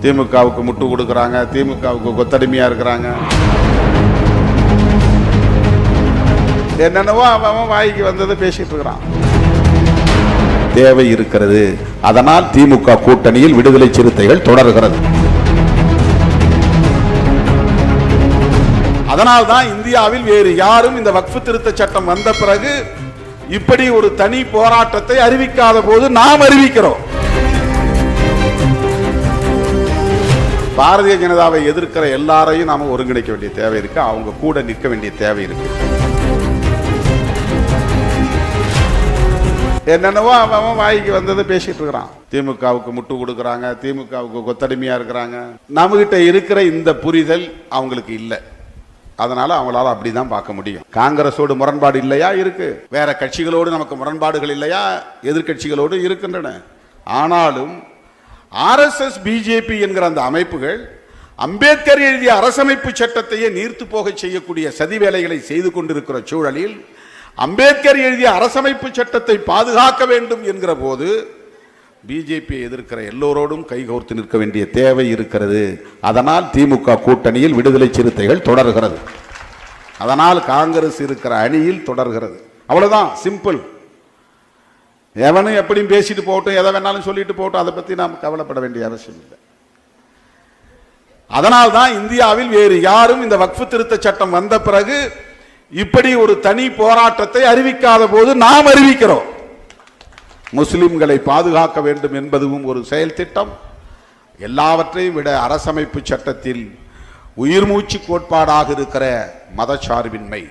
திமுகவுக்கு முட்டு கொடுக்குறாங்க, திமுகவுக்கு கொத்தடிமையா இருக்கிறாங்க. என்னென்னவோ அவன் வாய்க்கு வந்ததை பேசிட்டு இருக்கிறான். தேவை இருக்கிறது. அதனால் திமுக கூட்டணியில் விடுதலை சிறுத்தைகள் தொடர்கிறது. அதனால்தான் இந்தியாவில் வேறு யாரும் இந்த வக்ஃப் திருத்த சட்டம் வந்த பிறகு இப்படி ஒரு தனி போராட்டத்தை அறிவிக்காத போது நாம் அறிவிக்கிறோம். பாரதிய ஜனதாவை எதிர்க்கிற எல்லாரையும் நாம ஒருங்கிணைக்க வேண்டிய தேவை இருக்கு. அவங்க கூட நிற்க வேண்டிய தேவை இருக்கு. என்னென்னவோ அவன் வாய்க்கு வந்ததை பேசிட்டு இருக்கிறான். திமுகவுக்கு முட்டு கொடுக்குறாங்க, திமுகவுக்கு கொத்தடிமையா இருக்கிறாங்க. நம்ம கிட்ட இருக்கிற இந்த புரிதல் அவங்களுக்கு இல்லை. அதனால அவங்களால அப்படிதான் பார்க்க முடியும். காங்கிரஸோடு முரண்பாடு இல்லையா? இருக்கு. வேற கட்சிகளோடு நமக்கு முரண்பாடுகள் இல்லையா? எதிர்கட்சிகளோடு இருக்கின்றன. ஆனாலும் ஆர்எஸ்எஸ், பிஜேபி என்கிற அந்த அமைப்புகள் அம்பேத்கர் எழுதிய அரசமைப்பு சட்டத்தையே நீர்த்து போக செய்யக்கூடிய சதி வேலைகளை செய்து கொண்டிருக்கிற சூழலில் அம்பேத்கர் எழுதிய அரசமைப்பு சட்டத்தை பாதுகாக்க வேண்டும் என்கிற போது பிஜேபியை எதிர்க்கிற எல்லோரோடும் கைகோர்த்து நிற்க வேண்டிய தேவை இருக்கிறது. அதனால் திமுக கூட்டணியில் விடுதலை சிறுத்தைகள் தொடர்கிறது. அதனால் காங்கிரஸ் இருக்கிற அணியில் தொடர்கிறது. அவ்வளவுதான், சிம்பிள். எவனும் எப்படியும் பேசிட்டு போகட்டும், எதை வேணாலும் சொல்லிட்டு போகட்டும், அதை பத்தி நாம் கவலைப்பட வேண்டிய அவசியம் இல்லை. அதனால்தான் இந்தியாவில் வேறு யாரும் இந்த வக்ஃப் திருத்த சட்டம் வந்த பிறகு இப்படி ஒரு தனி போராட்டத்தை அறிவிக்காத போது நாம் அறிவிக்கிறோம். முஸ்லிம்களை பாதுகாக்க வேண்டும் என்பதும் ஒரு செயல் திட்டம். எல்லாவற்றையும் விட அரசமைப்பு சட்டத்தில் உயிர் மூச்சு கோட்பாடாக இருக்கிற மதச்சார்பின்மை